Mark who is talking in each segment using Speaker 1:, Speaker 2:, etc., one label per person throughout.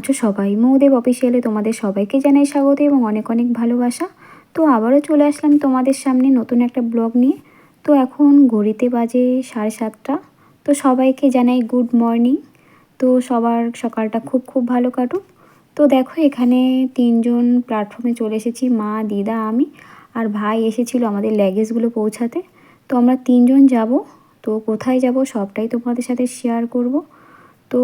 Speaker 1: আছো সবাই? মৌদেব অফিসিয়ালে তোমাদের সবাইকে জানাই স্বাগত এবং অনেক অনেক ভালোবাসা। তো আবারও চলে আসলাম তোমাদের সামনে নতুন একটা ব্লগ নিয়ে। তো এখন ঘড়িতে বাজে 7:30। তো সবাইকে জানাই গুড মর্নিং। তো সবার সকালটা খুব খুব ভালো কাটুক। তো দেখো এখানে 3জন প্ল্যাটফর্মে চলে এসেছি, মা, দিদা, আমি আর ভাই এসেছিল আমাদের ল্যাগেজগুলো পৌঁছাতে। তো আমরা 3জন যাব। তো কোথায় যাব সবটাই তোমাদের সাথে শেয়ার করব। তো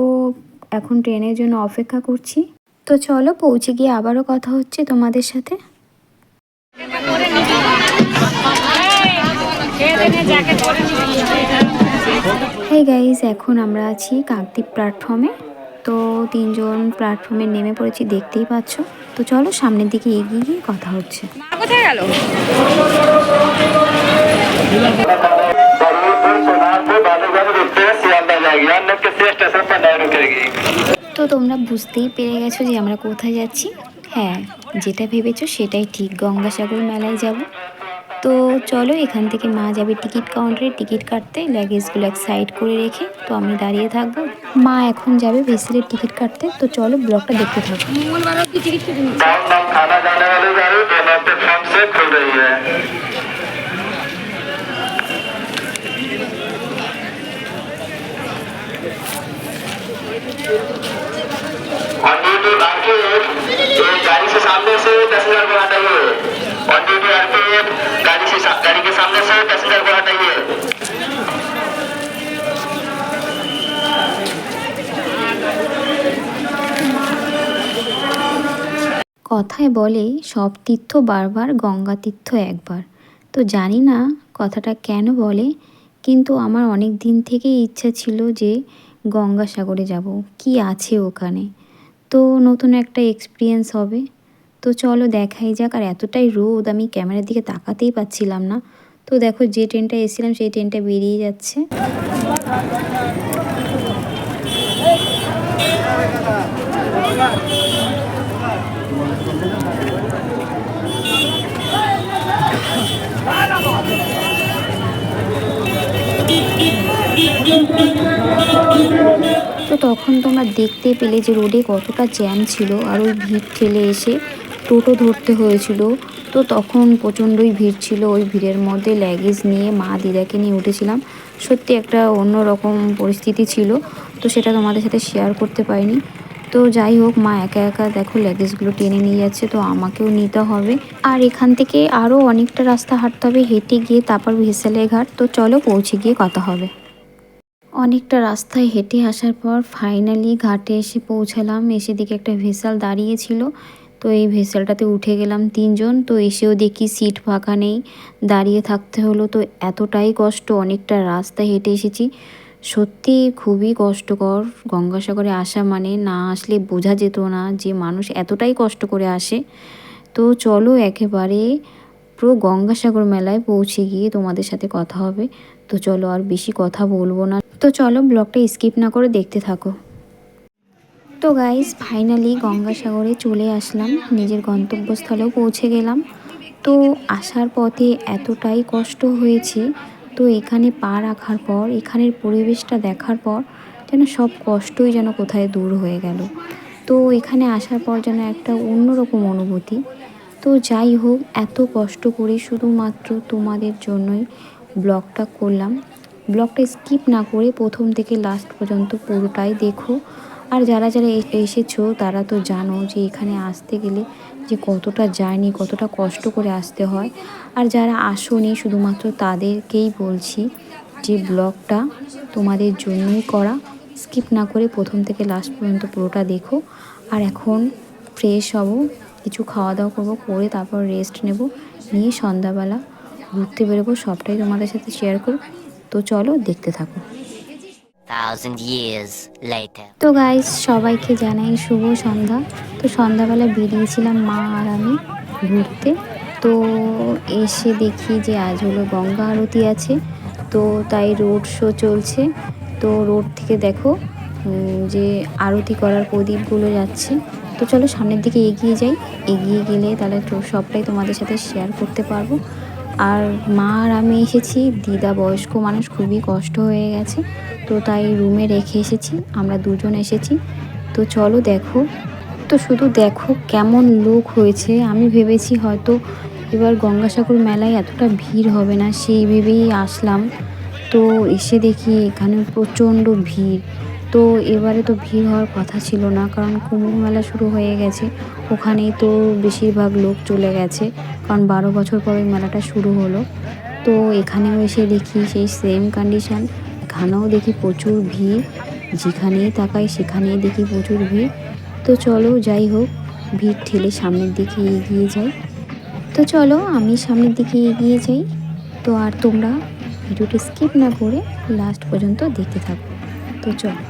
Speaker 1: এখন ট্রেনের জন্য অপেক্ষা করছি। তো চলো পৌঁছে গিয়ে আবারও কথা হচ্ছে তোমাদের সাথে। হেই গাইস, এখন আমরা আছি কাকদ্বীপ প্ল্যাটফর্মে। তো 3জন প্ল্যাটফর্মে নেমে পড়েছি, দেখতেই পাচ্ছ। তো চলো সামনের দিকে এগিয়ে গিয়ে কথা হচ্ছে।
Speaker 2: কোথায় গেল?
Speaker 1: তো তোমরা বুঝতেই পেরে গেছো যে আমরা কোথায় যাচ্ছি। হ্যাঁ, যেটা ভেবেছো সেটাই ঠিক, গঙ্গাসাগর মেলায় যাব। তো চলো এখান থেকে মা যাবে টিকিট কাউন্টারে টিকিট কাটতে, লাগেজগুলো এক সাইড করে রেখে। তো আমি দাঁড়িয়ে থাকবো, মা এখন যাবে ভেসেলের টিকিট কাটতে। তো চলো ব্লগটা দেখতে থাকো।
Speaker 3: गाड़ी से सामने से पैसेंजर को हटाइए। ऑन ड्यूटी आरपीएफ गाड़ी के सामने से पैसेंजर को हटाइए।
Speaker 1: কথায় বলে সব তীর্থ বারবার, গঙ্গা তীর্থ একবার। তো জানি না কথাটা কেন বলে, কিন্তু আমার অনেক দিন থেকেই ইচ্ছা ছিল যে গঙ্গাসাগরে যাব, কি আছে ওখানে। তো নতুন একটা এক্সপিরিয়েন্স হবে। তো চলো দেখাই যাক। আর এতটাই রোদ, আমি ক্যামেরার দিকে তাকাতেই পাচ্ছিলাম না। তো দেখো যে ট্রেনটা এসেছিলাম সেই ট্রেনটা বেরিয়ে যাচ্ছে। তো তখন তোমরা দেখতে পেলে যে রোডে কতটা জ্যাম ছিল, আর ওই ভিড় ঠেলে এসে টোটো ধরতে হয়েছিল। তো তখন প্রচণ্ডই ভিড় ছিল, ওই ভিড়ের মধ্যে লাগেজ নিয়ে মা দিদাকে নিয়ে উঠেছিলাম। সত্যি একটা অন্যরকম পরিস্থিতি ছিল। তো সেটা তোমাদের সাথে শেয়ার করতে পারিনি। তো যাই হোক, মা একা একা দেখো লাগেজগুলো টেনে নিয়ে যাচ্ছে, তো আমাকেও নিতে হবে। আর এখান থেকে আরও অনেকটা রাস্তা হাঁটতে হবে, হেঁটে গিয়ে তারপর ভেসেলের ঘাট। তো চলো পৌঁছে গিয়ে কথা হবে। অনেকটা রাস্তায় হেঁটে আসার পর ফাইনালি ঘাটে এসে পৌঁছালাম। এসে দেখে একটা ভেসেল দাঁড়িয়ে ছিল। তো এই ভেসেলটাতে উঠে গেলাম 3জন। তো এসেও দেখি সিট ফাঁকা নেই, দাঁড়িয়ে থাকতে হলো। তো এতটাই কষ্ট, অনেকটা রাস্তা হেঁটে এসেছি। সত্যি খুবই কষ্টকর। গঙ্গাসাগরে আসা মানে না আসলে বোঝা যেত না যে মানুষ এতটাই কষ্ট করে আসে। তো চলো একেবারে পুরো গঙ্গাসাগর মেলায় পৌঁছে গিয়ে তোমাদের সাথে কথা হবে। তো চলো আর বেশি কথা বলবো না। তো চলো ব্লগটা স্কিপ না করে দেখতে থাকো। তো গাইস ফাইনালি গঙ্গাসাগরে চলে আসলাম, নিজের গন্তব্যস্থলেও পৌঁছে গেলাম। তো আসার পথে এতটাই কষ্ট হয়েছে। তো এখানে পা রাখার পর, এখানের পরিবেশটা দেখার পর যেন সব কষ্টই যেন কোথায় দূর হয়ে গেল। তো এখানে আসার পর যেন একটা অন্যরকম অনুভূতি। তো যাই হোক, এত কষ্ট করে শুধুমাত্র তোমাদের জন্যই ব্লগটা করলাম। ব্লগটা স্কিপ না করে প্রথম থেকে লাস্ট পর্যন্ত পুরোটাই দেখো। আর যারা যারা এসেছো তারা তো জানো যে এখানে আসতে গেলে যে কতটা জার্নি, কতটা কষ্ট করে আসতে হয়। আর যারা আসোনি শুধুমাত্র তাদেরকেই বলছি যে ব্লগটা তোমাদের জন্যই করা। স্কিপ না করে প্রথম থেকে লাস্ট পর্যন্ত পুরোটা দেখো। আর এখন ফ্রেশ হব, কিছু খাওয়া দাওয়া করবো, করে তারপর রেস্ট নেব, নিয়ে সন্ধ্যাবেলা ঘুরতে বেরোবো। সবটাই তোমাদের সাথে শেয়ার করব। তো চলো দেখতে থাকো। তো গাইস সবাইকে জানাই শুভ সন্ধ্যা। তো সন্ধ্যাবেলা বেরিয়েছিলাম মা আর আমি ঘুরতে। তো এসে দেখি যে আজ হলো গঙ্গা আরতি আছে। তো তাই রোড শো চলছে। তো রোড থেকে দেখো যে আরতি করার প্রদীপগুলো যাচ্ছে। তো চলো সামনের দিকে এগিয়ে যাই, এগিয়ে গেলে তাহলে তো সবটাই তোমাদের সাথে শেয়ার করতে পারবো। আর মা আর আমি এসেছি, দিদা বয়স্ক মানুষ, খুবই কষ্ট হয়ে গেছে। তো তাই রুমে রেখে এসেছি, আমরা 2জন এসেছি। তো চলো দেখো তো শুধু দেখো কেমন লোক হয়েছে। আমি ভেবেছি হয়তো এবার গঙ্গাসাগর মেলায় এতটা ভিড় হবে না, সেই ভেবেই আসলাম। তো এসে দেখি এখানে প্রচণ্ড ভিড়। তো এবারে তো ভিড় হওয়ার কথা ছিল না, কারণ কুম্ভ মেলা শুরু হয়ে গেছে, ওখানেই তো বেশিরভাগ লোক চলে গেছে, কারণ 12 বছর পর ওই মেলাটা শুরু হলো। তো এখানেও এসে দেখি সেই সেম কন্ডিশন, এখানেও দেখি প্রচুর ভিড়, যেখানেই তাকাই সেখানেই দেখি প্রচুর ভিড়। তো চলো যাই হোক, ভিড় ঠেলে সামনের দিকে এগিয়ে যাই। তো চলো আমি সামনের দিকে এগিয়ে যাই। তো আর তোমরা ভিডিওটি স্কিপ না করে লাস্ট পর্যন্ত দেখতে থাকো। তো চলো।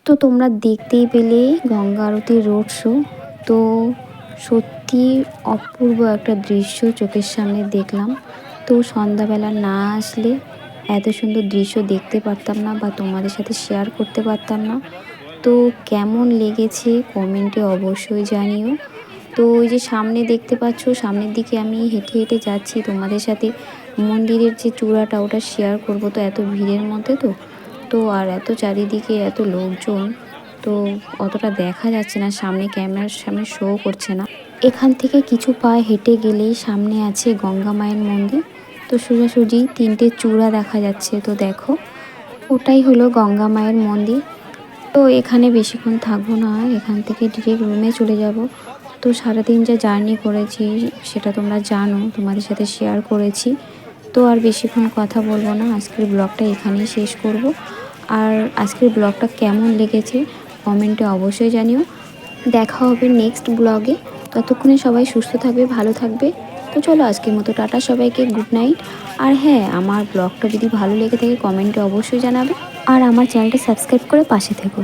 Speaker 1: তো তোমরা দেখতেই পেলে গঙ্গা আরতির রোড শো। তো সত্যি অপূর্ব একটা দৃশ্য চোখের সামনে দেখলাম। তো সন্ধ্যাবেলা না আসলে এত সুন্দর দৃশ্য দেখতে পারতাম না, বা তোমাদের সাথে শেয়ার করতে পারতাম না। তো কেমন লেগেছে কমেন্টে অবশ্যই জানিও। তো ওই যে সামনে দেখতে পাচ্ছ, সামনের দিকে আমি হেঁটে হেঁটে যাচ্ছি, তোমাদের সাথে মন্দিরের যে চূড়াটা ওটা শেয়ার করব। তো এত ভিড়ের মধ্যে তো আর এত চারিদিকে এত লোকজন, তো অতটা দেখা যাচ্ছে না, সামনে ক্যামেরার সামনে শো করছে না। এখান থেকে কিছু পা হেঁটে গেলেই সামনে আছে গঙ্গা মায়ের মন্দির। তো সোজাসুজি 3টে চূড়া দেখা যাচ্ছে। তো দেখো, ওটাই হলো গঙ্গা মায়ের মন্দির। তো এখানে বেশিক্ষণ থাকবো না, এখান থেকে ডিরেক্ট রুমে চলে যাব। তো সারাদিন যা জার্নি করেছি সেটা তোমরা জানো, তোমাদের সাথে শেয়ার করেছি। তো আর বেশিক্ষণ কথা বলবো না, আজকের ব্লগটা এখানেই শেষ করব। আর আজকের ব্লগটা কেমন লেগেছে কমেন্টে অবশ্যই জানিও। দেখা হবে নেক্সট ব্লগে। ততক্ষণে সবাই সুস্থ থাকবে, ভালো থাকবে। তো চলো আজকের মতো টাটা সবাইকে, গুড নাইট। আর হ্যাঁ, আমার ব্লগটা যদি ভালো লেগে থাকে কমেন্টে অবশ্যই জানাবে, আর আমার চ্যানেলটা সাবস্ক্রাইব করে পাশে থেকো।